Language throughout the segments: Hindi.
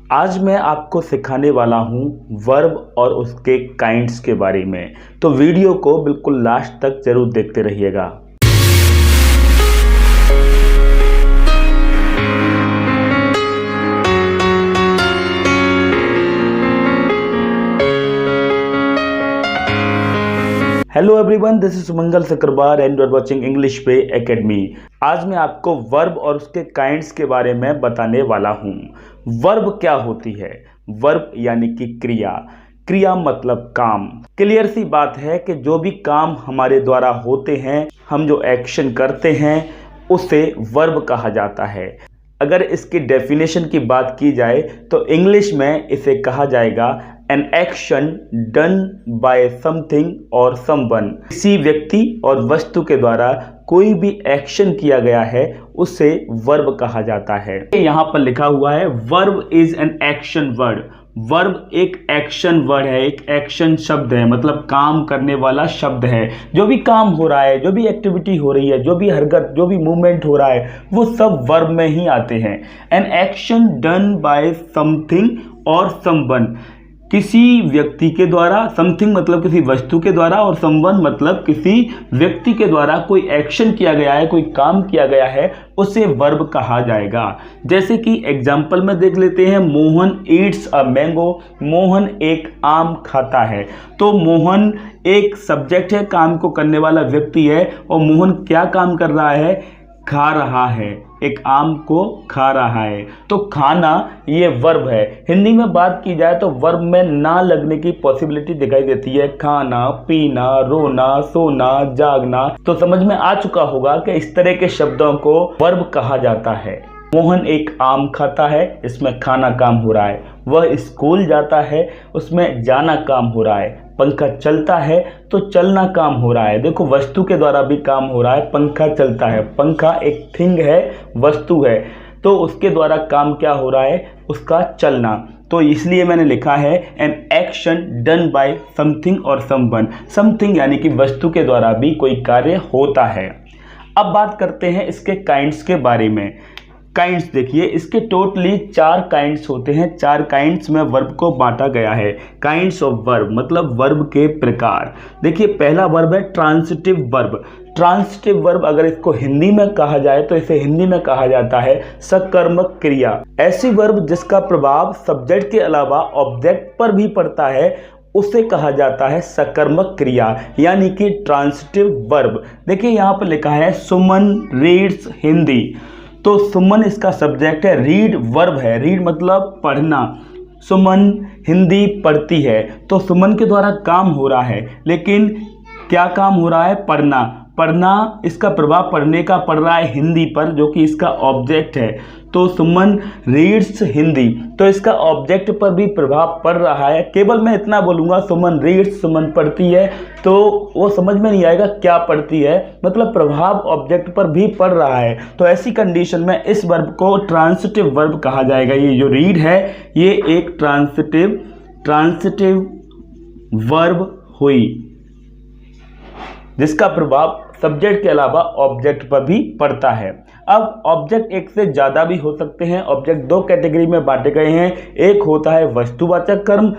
आज मैं आपको सिखाने वाला हूँ वर्ब और उसके काइंड्स के बारे में। तो वीडियो को बिल्कुल लास्ट तक जरूर देखते रहिएगा। Hello everyone, this is Sumangal Sakarbar and you are watching English पे एकेडमी। आज मैं आपको वर्ब और उसके काइंड्स के बारे में बताने वाला हूँ। वर्ब क्या होती है? वर्ब यानी कि क्रिया। क्रिया मतलब काम। क्लियर सी बात है कि जो भी काम हमारे द्वारा होते हैं, हम जो एक्शन करते हैं, उसे वर्ब कहा जाता है। अगर इसकी डेफिनेशन की बात की जाए तो इंग्लिश में इसे कहा जाएगा an action done by something और समवन। किसी व्यक्ति और वस्तु के द्वारा कोई भी एक्शन किया गया है उसे वर्ब कहा जाता है। यहाँ पर लिखा हुआ है verb is an action word. Verb एक एक्शन वर्ड है, एक एक्शन शब्द है, मतलब काम करने वाला शब्द है। जो भी काम हो रहा है, जो भी एक्टिविटी हो रही है, जो भी हरकत, जो भी मूवमेंट हो रहा है, वो सब वर्ब में ही आते हैं। An action done by something और समवन, किसी व्यक्ति के द्वारा, समथिंग मतलब किसी वस्तु के द्वारा और समवन मतलब किसी व्यक्ति के द्वारा कोई एक्शन किया गया है, कोई काम किया गया है, उसे वर्ब कहा जाएगा। जैसे कि एग्जाम्पल में देख लेते हैं, Mohan Yeats a mango. Mohan एक आम खाता है। तो मोहन एक सब्जेक्ट है, काम को करने वाला व्यक्ति है, और मोहन क्या काम कर रहा है? खा रहा है, एक आम को खा रहा है। तो खाना ये वर्ब है। हिंदी में बात की जाए तो वर्ब में ना लगने की पॉसिबिलिटी दिखाई देती है। खाना, पीना, रोना, सोना, जागना। तो समझ में आ चुका होगा कि इस तरह के शब्दों को वर्ब कहा जाता है। मोहन एक आम खाता है, इसमें खाना काम हो रहा है। वह स्कूल जाता है, उसमें जाना काम हो रहा है। पंखा चलता है तो चलना काम हो रहा है। देखो, वस्तु के द्वारा भी काम हो रहा है। पंखा चलता है, पंखा एक थिंग है, वस्तु है, तो उसके द्वारा काम क्या हो रहा है? उसका चलना। तो इसलिए मैंने लिखा है an action done by something और समवन। समथिंग यानी कि वस्तु के द्वारा भी कोई कार्य होता है। अब बात करते हैं इसके काइंड्स के बारे में। काइंड्स देखिए, इसके टोटली 4 काइंड्स होते हैं। 4 काइंड्स में वर्ब को बांटा गया है। काइंड्स ऑफ वर्ब मतलब वर्ब के प्रकार। देखिए, पहला वर्ब है ट्रांसिटिव वर्ब। ट्रांसिटिव वर्ब अगर इसको हिंदी में कहा जाए तो इसे हिंदी में कहा जाता है सकर्मक क्रिया। ऐसी वर्ब जिसका प्रभाव सब्जेक्ट के अलावा ऑब्जेक्ट पर भी पड़ता है, उसे कहा जाता है सकर्मक क्रिया, यानी कि ट्रांसिटिव वर्ब। देखिए, यहाँ पर लिखा है सुमन रीड्स हिंदी। तो सुमन इसका सब्जेक्ट है, रीड वर्ब है। रीड मतलब पढ़ना। सुमन हिंदी पढ़ती है, तो सुमन के द्वारा काम हो रहा है, लेकिन क्या काम हो रहा है? पढ़ना। पढ़ना, इसका प्रभाव पढ़ने का पड़ रहा है हिंदी पर, जो कि इसका ऑब्जेक्ट है। तो सुमन रीड्स हिंदी, तो इसका ऑब्जेक्ट पर भी प्रभाव पड़ रहा है। केवल मैं इतना बोलूँगा सुमन रीड्स, सुमन पढ़ती है, तो वो समझ में नहीं आएगा क्या पढ़ती है, मतलब प्रभाव ऑब्जेक्ट पर भी पड़ रहा है। तो ऐसी कंडीशन में इस वर्ब को ट्रांसिटिव वर्ब कहा जाएगा। ये जो रीड है, ये एक ट्रांसिटिव वर्ब हुई, जिसका प्रभाव सब्जेक्ट के अलावा ऑब्जेक्ट पर भी पड़ता है। अब ऑब्जेक्ट एक से ज़्यादा भी हो सकते हैं। ऑब्जेक्ट 2 कैटेगरी में बांटे गए हैं। एक होता है वस्तुवाचक कर्म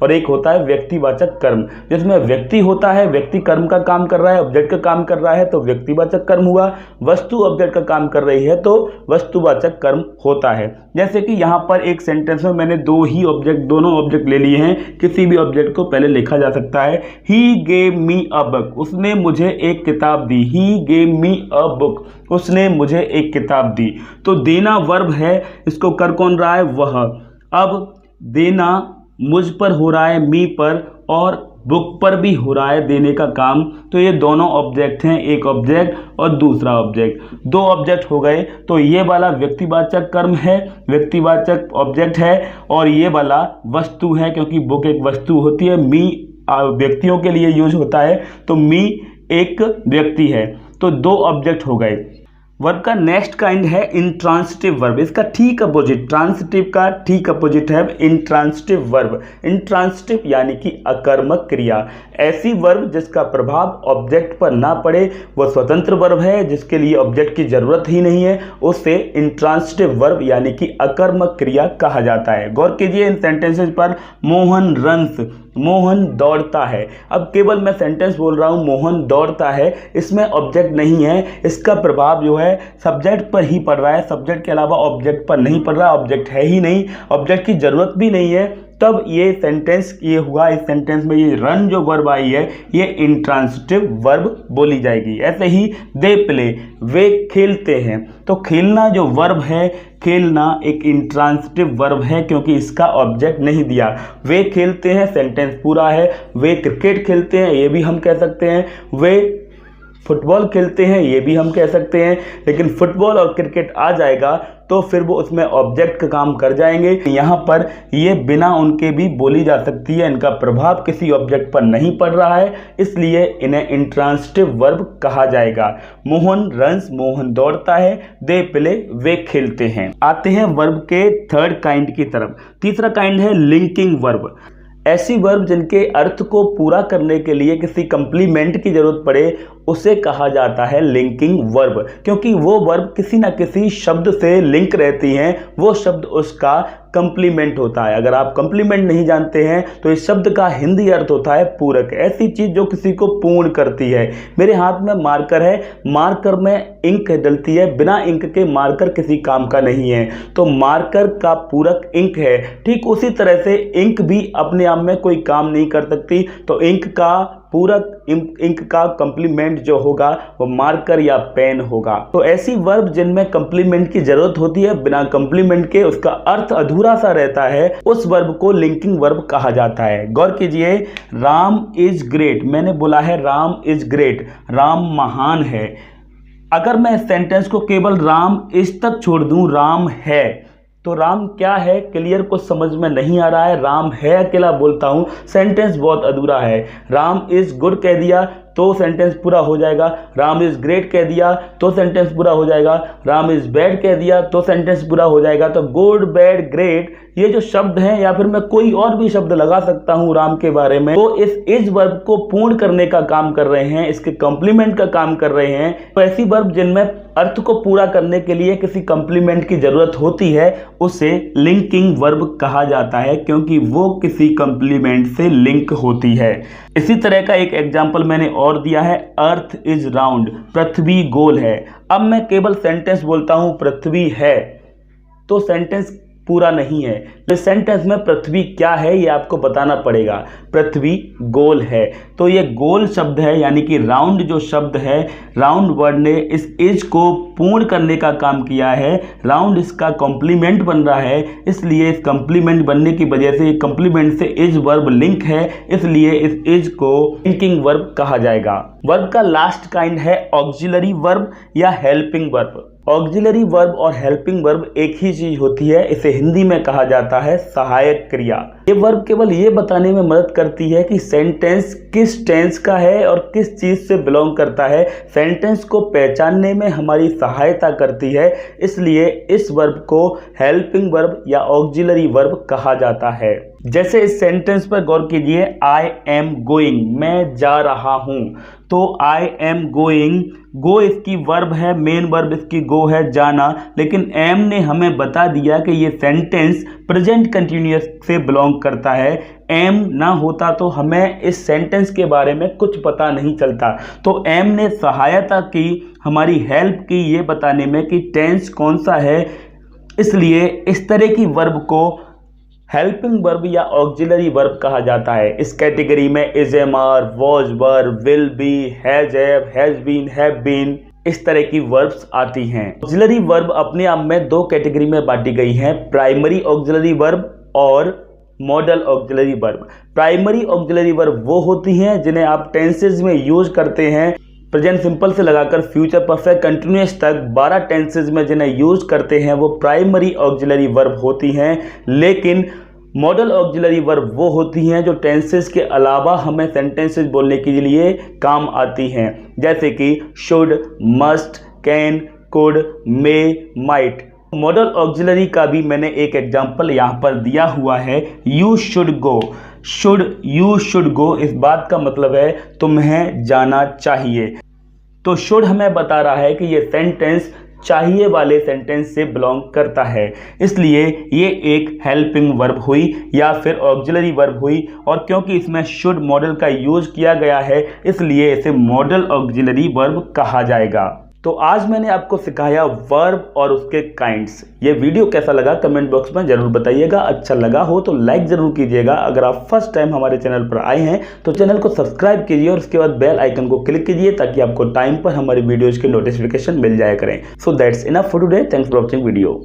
और एक होता है व्यक्तिवाचक कर्म। जिसमें व्यक्ति होता है, व्यक्ति कर्म का काम कर रहा है, ऑब्जेक्ट का काम कर रहा है, तो व्यक्तिवाचक कर्म हुआ। वस्तु ऑब्जेक्ट का काम कर रही है तो वस्तुवाचक कर्म होता है। जैसे कि यहाँ पर एक सेंटेंस में मैंने दोनों ऑब्जेक्ट ले लिए हैं। किसी भी ऑब्जेक्ट को पहले लिखा जा सकता है। He gave me a book, उसने मुझे एक किताब दी। He gave me a book, उसने मुझे एक किताब दी। तो देना वर्ब है, इसको कर कौन रहा है? वह। अब देना मुझ पर हो रहा है, मी पर, और बुक पर भी हो रहा है देने का काम। तो ये दोनों ऑब्जेक्ट हैं, एक ऑब्जेक्ट और दूसरा ऑब्जेक्ट। 2 ऑब्जेक्ट हो गए। तो ये वाला व्यक्तिवाचक कर्म है, व्यक्तिवाचक ऑब्जेक्ट है, और ये वाला वस्तु है, क्योंकि बुक एक वस्तु होती है। मी व्यक्तियों के लिए यूज होता है, तो मी एक व्यक्ति है। तो 2 ऑब्जेक्ट हो गए। वर्ब का नेक्स्ट काइंड है इंट्रांसिटिव वर्ब। इसका ठीक अपोजिट, ट्रांसिटिव का ठीक अपोजिट है इंट्रांसिटिव वर्ब। इंट्रांसिटिव यानी कि अकर्मक क्रिया, ऐसी वर्ब जिसका प्रभाव ऑब्जेक्ट पर ना पड़े, वह स्वतंत्र वर्ब है जिसके लिए ऑब्जेक्ट की जरूरत ही नहीं है, उसे इंट्रांसिटिव वर्ब यानी कि अकर्मक क्रिया कहा जाता है। गौर कीजिए इन सेंटेंसेस पर। मोहन रन्स, मोहन दौड़ता है। अब केवल मैं सेंटेंस बोल रहा हूं मोहन दौड़ता है, इसमें ऑब्जेक्ट नहीं है, इसका प्रभाव जो है सब्जेक्ट पर ही पड़ रहा है, सब्जेक्ट के अलावा ऑब्जेक्ट पर नहीं पड़ रहा है, ऑब्जेक्ट है ही नहीं, ऑब्जेक्ट की जरूरत भी नहीं है, तब ये सेंटेंस ये हुआ। इस सेंटेंस में ये रन जो वर्ब आई है ये इंट्रांसिटिव वर्ब बोली जाएगी। ऐसे ही दे प्ले, वे खेलते हैं, तो खेलना जो वर्ब है, खेलना एक इंट्रांसिटिव वर्ब है क्योंकि इसका ऑब्जेक्ट नहीं दिया। वे खेलते हैं सेंटेंस पूरा है। वे क्रिकेट खेलते हैं ये भी हम कह सकते हैं, वे फुटबॉल खेलते हैं ये भी हम कह सकते हैं, लेकिन फुटबॉल और क्रिकेट आ जाएगा तो फिर वो उसमें ऑब्जेक्ट का काम कर जाएंगे। यहाँ पर ये बिना उनके भी बोली जा सकती है, इनका प्रभाव किसी ऑब्जेक्ट पर नहीं पड़ रहा है, इसलिए इन्हें इंट्रांसिटिव वर्ब कहा जाएगा। मोहन रन्स, मोहन दौड़ता है। दे प्ले, वे खेलते हैं। आते हैं वर्ब के थर्ड काइंड की तरफ। तीसरा काइंड है लिंकिंग वर्ब। ऐसी वर्ब जिनके अर्थ को पूरा करने के लिए किसी कंप्लीमेंट की जरूरत पड़े उसे कहा जाता है लिंकिंग वर्ब, क्योंकि वो वर्ब किसी ना किसी शब्द से लिंक रहती हैं, वो शब्द उसका कंप्लीमेंट होता है। अगर आप कंप्लीमेंट नहीं जानते हैं तो इस शब्द का हिंदी अर्थ होता है पूरक, ऐसी चीज जो किसी को पूर्ण करती है। मेरे हाथ में मार्कर है, मार्कर में इंक डलती है, बिना इंक के मार्कर किसी काम का नहीं है, तो मार्कर का पूरक इंक है। ठीक उसी तरह से इंक भी अपने आप में कोई काम नहीं कर सकती, तो इंक का पूरक, इंक का कंप्लीमेंट जो होगा वो मार्कर या पेन होगा। तो ऐसी वर्ब जिनमें कंप्लीमेंट की जरूरत होती है, बिना कंप्लीमेंट के उसका अर्थ अधूरा सा रहता है, उस वर्ब को लिंकिंग वर्ब कहा जाता है। गौर कीजिए, राम इज ग्रेट, मैंने बोला है राम इज ग्रेट, राम महान है। अगर मैं इस सेंटेंस को केवल राम इज तक छोड़ दूं, राम है, तो राम क्या है क्लियर कुछ समझ में नहीं आ रहा है, राम है अकेला बोलता हूं, सेंटेंस बहुत अधूरा है। राम इज गुड कह दिया तो सेंटेंस पूरा हो जाएगा, राम इज ग्रेट कह दिया तो सेंटेंस पूरा हो जाएगा, राम इज बैड कह दिया तो सेंटेंस पूरा हो जाएगा। तो गुड, बैड, ग्रेट ये जो शब्द हैं, या फिर मैं कोई और भी शब्द लगा सकता हूं राम के बारे में, तो इस इज वर्ब को पूर्ण करने का काम कर रहे हैं, इसके कंप्लीमेंट का काम कर रहे हैं। तो ऐसी वर्ब जिनमें अर्थ को पूरा करने के लिए किसी कंप्लीमेंट की जरूरत होती है उसे लिंकिंग वर्ब कहा जाता है, क्योंकि वो किसी कंप्लीमेंट से लिंक होती है। इसी तरह का एक एग्जाम्पल मैंने और दिया है, अर्थ इज राउंड, पृथ्वी गोल है। अब मैं केवल सेंटेंस बोलता हूं पृथ्वी है, तो सेंटेंस पूरा नहीं है। इस सेंटेंस में पृथ्वी क्या है ये आपको बताना पड़ेगा। पृथ्वी गोल है, तो ये गोल शब्द है, यानी कि राउंड जो शब्द है, राउंड वर्ड ने इस इज को पूर्ण करने का काम किया है। राउंड इसका कॉम्प्लीमेंट बन रहा है, इसलिए इस कॉम्प्लीमेंट बनने की वजह से कॉम्प्लीमेंट से इज वर्ब लिंक है, इसलिए इस इज को लिंकिंग वर्ब कहा जाएगा। वर्ब का लास्ट काइंड है ऑक्सिलरी वर्ब या हेल्पिंग वर्ब। ऑक्सिलरी वर्ब और हेल्पिंग वर्ब एक ही चीज होती है, इसे हिंदी में कहा जाता है सहायक क्रिया। ये वर्ब केवल ये बताने में मदद करती है कि सेंटेंस किस टेंस का है और किस चीज से बिलोंग करता है, सेंटेंस को पहचानने में हमारी सहायता करती है, इसलिए इस वर्ब को हेल्पिंग वर्ब या ऑक्सिलरी वर्ब कहा जाता है। जैसे इस सेंटेंस पर गौर कीजिए, आई एम गोइंग, मैं जा रहा हूं, तो आई एम गोइंग, गो इसकी वर्ब है, मेन वर्ब इसकी गो है, जाना, लेकिन एम ने हमें बता दिया कि ये सेंटेंस प्रेजेंट कंटिन्यूअस से बिलोंग करता है। एम ना होता तो हमें इस सेंटेंस के बारे में कुछ पता नहीं चलता, तो एम ने सहायता की, हमारी हेल्प की ये बताने में कि टेंस कौन सा है, इसलिए इस तरह की वर्ब को हेल्पिंग वर्ब या ऑक्सिलरी वर्ब कहा जाता है। इस कैटेगरी में is, am, are, was, were, will be, has, have been, इस तरह की वर्ब्स आती हैं। ऑक्सिलरी वर्ब अपने आप में दो कैटेगरी में बांटी गई हैं, प्राइमरी ऑक्सिलरी वर्ब और model auxiliary verb. Primary auxiliary verb वो होती हैं जिन्हें आप टेंसेज में यूज करते हैं, प्रेजेंट सिंपल से लगाकर फ्यूचर परफेक्ट कंटिन्यूअस तक 12 टेंसेज में जिन्हें यूज करते हैं वो प्राइमरी ऑक्सिलरी वर्ब होती हैं। लेकिन मॉडल ऑक्सिलरी वर्ब वो होती हैं जो टेंसेज के अलावा हमें सेंटेंसेज बोलने के लिए काम आती हैं, जैसे कि should, must, can, could, may, might. Model auxiliary का भी मैंने एक एग्जांपल यहाँ पर दिया हुआ है, you should go. Should, you should go, इस बात का मतलब है तुम्हें जाना चाहिए। तो शुड हमें बता रहा है कि ये सेंटेंस चाहिए वाले सेंटेंस से बिलोंग करता है, इसलिए ये एक हेल्पिंग वर्ब हुई या फिर ऑक्सिलरी वर्ब हुई। और क्योंकि इसमें शुड मॉडल का यूज किया गया है, इसलिए इसे मॉडल ऑक्सिलरी वर्ब कहा जाएगा। तो आज मैंने आपको सिखाया वर्ब और उसके काइंड्स। ये वीडियो कैसा लगा कमेंट बॉक्स में जरूर बताइएगा। अच्छा लगा हो तो लाइक जरूर कीजिएगा। अगर आप फर्स्ट टाइम हमारे चैनल पर आए हैं तो चैनल को सब्सक्राइब कीजिए और उसके बाद बेल आइकन को क्लिक कीजिए ताकि आपको टाइम पर हमारी वीडियोज के नोटिफिकेशन मिल जाया करें। So that's enough for today. Thanks for watching video.